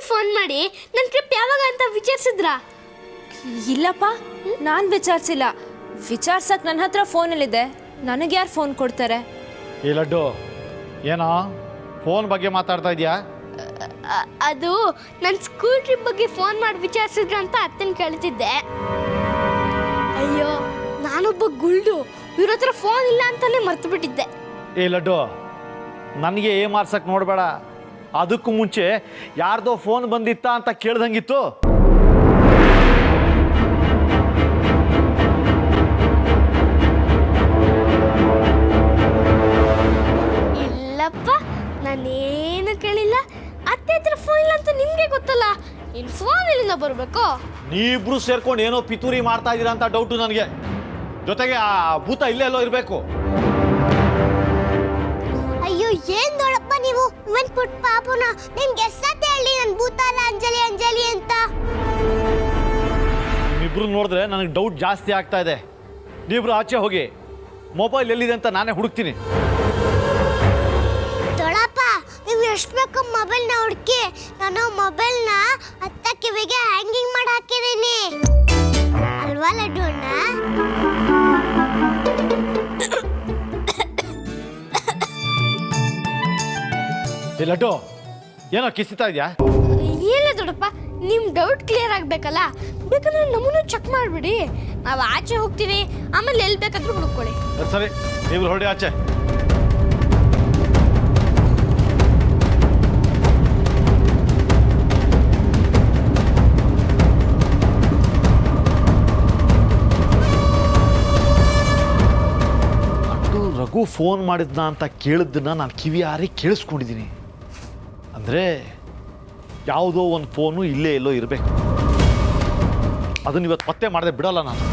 ಸ್ಕೂಲಿಗೆ ಫೋನ್ ಮಾಡಿ ನನ್ನ ಟ್ರಿಪ್ ಯಾವಾಗ ಅಂತ ವಿಚಾರಿಸಿದ್ರಾ? ಇಲ್ಲಪ್ಪ, ನಾನು ವಿಚಾರಿಸಿಲ್ಲ. ವಿಚಾರ್ಸಕ್ಕೆ ನನ್ನ ಹತ್ರ ಫೋನಲ್ಲಿದೆ. ನನಗೆ ಯಾರು ಫೋನ್ ಕೊಡ್ತಾರೆ? ಈ ಲಡ್ಡು ಏನೋ ಫೋನ್ ಬಗ್ಗೆ ಮಾತಾಡ್ತಾ ಇದೆಯಾ? ಅದು ನನ್ನ ಸ್ಕೂಲ್ ಟ್ರಿಪ್ ಬಗ್ಗೆ ಫೋನ್ ಮಾಡಿ ವಿಚಾರಿಸಿದ್ರ ಅಂತ ಅತ್ತನ ಕೇಳ್ತಿದ್ದೆ. ಅಯ್ಯೋ, ನಾನೊಬ್ಬ ಗುಲ್ಡು, ಇವ್ರ ಹತ್ರ ಫೋನ್ ಇಲ್ಲ ಅಂತಾನೆ ಮರ್ತು ಬಿಟ್ಟಿದ್ದೆ. ಈ ಲಡ್ಡು ನನಗೆ ಮಾರ್ಸಕ್ಕೆ ನೋಡಬೇಡ. ಅದಕ್ಕೂ ಮುಂಚೆ ಯಾರ್ದೋ ಫೋನ್ ಬಂದಿತ್ತಾ ಅಂತ ಕೇಳ್ದಂಗಿತ್ತು. ಇಲ್ಲಪ್ಪ, ನಾನೇನು ಕೇಳಿಲ್ಲ. ಅತ್ತೆ ಹತ್ರ ಫೋನ್ ಇಲ್ಲ ಅಂತ ನಿಮ್ಗೆ ಗೊತ್ತಲ್ಲ, ಇನ್ನು ಫೋನ್ ಇಲ್ಲಿಂದ ಬರಬೇಕು. ನೀವಿಬ್ರು ಸೇರ್ಕೊಂಡು ಏನೋ ಪಿತೂರಿ ಮಾಡ್ತಾ ಇದ್ದೀರಾ ಅಂತ ಡೌಟು ನನಗೆ. ಜೊತೆಗೆ ಆ ಭೂತ ಇಲ್ಲೇ ಎಲ್ಲೋ ಇರಬೇಕು. ಅಯ್ಯೋ, ಏನ್ ನೋಡಪ್ಪ ನೀವು, ಇವನ್ ಪುಟ್ ಪಾಪುನ ನಿಮ್ಗೆ ಎಷ್ಟತ್ತೆ ಹೇಳಿ ನನ್ ಭೂತ ಅಲ್ಲ ಅಂಜಲಿ ಅಂಜಲಿ ಅಂತ. ನಿಮ್ಮಿಬ್ರು ನೋಡಿದ್ರೆ ನನಗೆ ಡೌಟ್ ಜಾಸ್ತಿ ಆಗ್ತಾ ಇದೆ. ನೀವಿಬ್ರು ಆಚೆ ಹೋಗಿ, ಮೊಬೈಲ್ ಎಲ್ಲಿದೆ ಅಂತ ನಾನೇ ಹುಡುಕ್ತೀನಿ. ದೊಡ್ಡಪ್ಪ, ನೀವು ಎಷ್ಟು ಬೇಕೋ ಮೊಬೈಲ್ನ ಹುಡುಕಿ. ನಾನು ಮೊಬೈಲ್ನ ಅತ್ತ ಕಿವಿಗೆ ಹ್ಯಾಂಗಿಂಗ್ ಮಾಡಿ ಹಾಕಿದ್ದೀನಿ ಅಲ್ವಾ ಲಡ್ಡು ಅಣ್ಣ? ಈ ಲಡ್ಡು ಏನೋ ಕಿಸ್ತಾ ಇದೆಯಾ? ಇಲ್ಲ ದೊಡ್ಡಪ್ಪ, ನಿಮ್ ಡೌಟ್ ಕ್ಲಿಯರ್ ಆಗ್ಬೇಕಲ್ಲ, ಬೇಕಂದ್ರೆ ನಮ್ಮನ್ನು ಚೆಕ್ ಮಾಡ್ಬಿಡಿ. ನಾವು ಆಚೆ ಹೋಗ್ತೀವಿ, ಆಮೇಲೆ ಎಲ್ಲಿ ಬೇಕಾದ್ರೂ ಹುಡುಕೊಳ್ಳಿ. ಸರಿ, ನೀವು ಹೊರಡಿ ಆಚೆ. ರಘು ಫೋನ್ ಮಾಡಿದ್ನ ಅಂತ ಕೇಳಿದ್ದನ್ನ ನಾನು ಕಿವಿಯಾರಿ ಕೇಳಿಸ್ಕೊಂಡಿದ್ದೀನಿ. ಅಂದರೆ ಯಾವುದೋ ಒಂದು ಫೋನು ಇಲ್ಲೇ ಎಲ್ಲೋ ಇರಬೇಕು. ಅದನ್ನ ಇವತ್ತು ಪತ್ತೆ ಮಾಡದೆ ಬಿಡಲ್ಲ ನಾನು.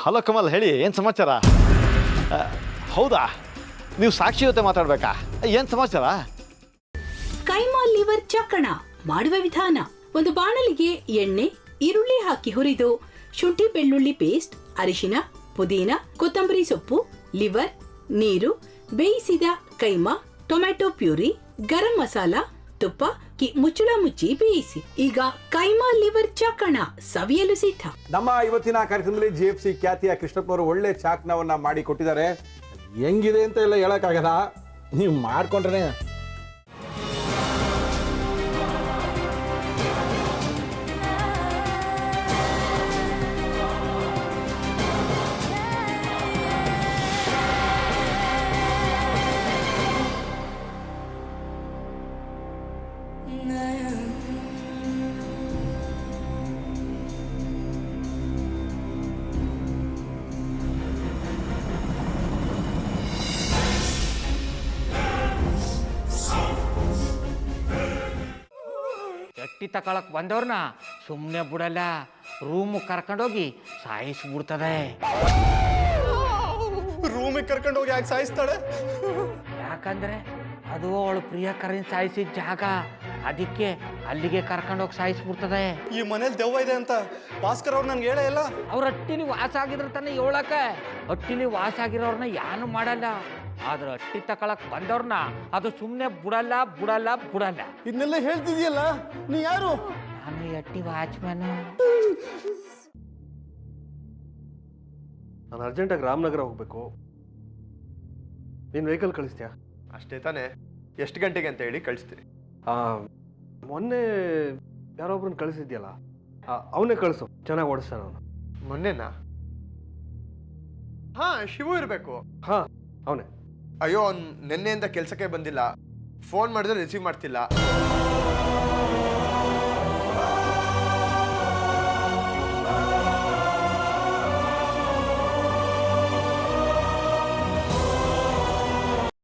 ಹಲೋ ಕಮಲ್, ಹೇಳಿ, ಏನು ಸಮಾಚಾರ? ಹೌದಾ, ನೀವು ಸಾಕ್ಷಿ ಜೊತೆ ಮಾತಾಡ್ಬೇಕಾ? ಏನು ಸಮಾಚಾರ? ಕೈಮಾ ಲಿವರ್ ಚಕ್ಕಣ ಮಾಡುವ ವಿಧಾನ: ಒಂದು ಬಾಣಲಿಗೆ ಎಣ್ಣೆ, ಈರುಳ್ಳಿ ಹಾಕಿ ಹುರಿದು ಶುಂಠಿ ಬೆಳ್ಳುಳ್ಳಿ ಪೇಸ್ಟ್, ಅರಿಶಿನ, ಪುದೀನ, ಕೊತ್ತಂಬರಿ ಸೊಪ್ಪು, ಲಿವರ್, ನೀರು, ಬೇಯಿಸಿದ ಕೈಮಾ, ಟೊಮ್ಯಾಟೊ ಪ್ಯೂರಿ, ಗರಂ ಮಸಾಲ, ತುಪ್ಪ ಮುಚ್ಚಳ ಮುಚ್ಚಿ ಬೇಯಿಸಿ. ಈಗ ಕೈಮಾ ಲಿವರ್ ಚಾಕಣ ಸವಿಯಲು ಸಿದ್ಧ. ನಮ್ಮ ಇವತ್ತಿನ ಕಾರ್ಯಕ್ರಮದಲ್ಲಿ GFC ಖ್ಯಾತಿಯ ಕೃಷ್ಣಪ್ಪನವರು ಒಳ್ಳೆ ಚಾಕ್ನವನ್ನ ಮಾಡಿ ಕೊಟ್ಟಿದ್ದಾರೆ. ಹೆಂಗಿದೆ ಅಂತ ಎಲ್ಲ ಹೇಳಕ್ಕಾಗಲ್ಲ, ನೀವು ಮಾಡ್ಕೊಂಡ್ರೆ. ಎಟ್ಟಿ ತಕೊಳಕ್ ಬಂದವ್ರನ್ನ ಸುಮ್ಮನೆ ಬಿಡಲ್ಲ, ರೂಮ್ ಕರ್ಕೊಂಡೋಗಿ ಸಾಯಿಸ್ಬಿಡ್ತದೆ. ರೂಮಿಗೆ ಕರ್ಕೊಂಡೋಗಿ ಯಾಕೆ ಸಾಯಿಸ್ತಾಳೆ? ಯಾಕಂದ್ರೆ ಅದು ಅವಳು ಪ್ರಿಯಕರನ್ ಸಾಯಿಸಿದ ಜಾಗ, ಅದಕ್ಕೆ ಅಲ್ಲಿಗೆ ಕರ್ಕೊಂಡೋಗಿ ಸಾಯಿಸ್ಬಿಡ್ತದೆ. ಈ ಮನೇಲಿ ದೆವ್ವ ಇದೆ ಅಂತ ಭಾಸ್ಕರ್ ಅವ್ರು ನನ್ಗೆ ಹೇಳೇ ಇಲ್ಲ. ಅವ್ರ ಹಟ್ಟಿಲಿ ವಾಸ ಆಗಿದ್ರ ತಾನೆ ಹೇಳಕ. ಹಟ್ಟಿಲಿ ವಾಸ ಆಗಿರೋರ್ನ ಯಾನು ಮಾಡಲ್ಲ, ಆದ್ರೆ ಹಟ್ಟಿ ತಕೊಳಕ್ ಬಂದವ್ರನ್ನ ಅದು ಸುಮ್ಮನೆ ಬಿಡಲ್ಲ ಬಿಡಲ್ಲ ಬಿಡಲ್ಲ. ಇದನ್ನೆಲ್ಲ ಹೇಳ್ತಿದ್ಯಲ್ಲ, ನೀ ಯಾರು? ನಾನು ಹಟ್ಟಿ ವಾಚ್ಮ್ಯಾನ್. ನಾನು ಅರ್ಜೆಂಟಾಗಿ ರಾಮನಗರ ಹೋಗ್ಬೇಕು. ನೀನು ವೆಹಿಕಲ್ ಕಳಿಸ್ತೀಯಾ? ಅಷ್ಟೇ ತಾನೆ. ಎಷ್ಟು ಗಂಟೆಗೆ ಅಂತ ಹೇಳಿ ಕಳಿಸ್ತೀನಿ. ಮೊನ್ನೆ ಯಾರೊಬ್ರನ್ನ ಕಳಿಸಿದ್ಯಲ್ಲ ಅವನೇ ಕಳಿಸು, ಚೆನ್ನಾಗಿ ಓಡಿಸ್ತಾನ ಅವನು. ಮೊನ್ನೆನಾ? ಹಾಂ, ಶಿವು ಇರಬೇಕು. ಹಾಂ, ಅವನೇ. ಅಯ್ಯೋ, ಅವ್ನು ನಿನ್ನೆಯಿಂದ ಕೆಲಸಕ್ಕೆ ಬಂದಿಲ್ಲ. ಫೋನ್ ಮಾಡಿದ್ರೆ ರಿಸೀವ್ ಮಾಡ್ತಿಲ್ಲ.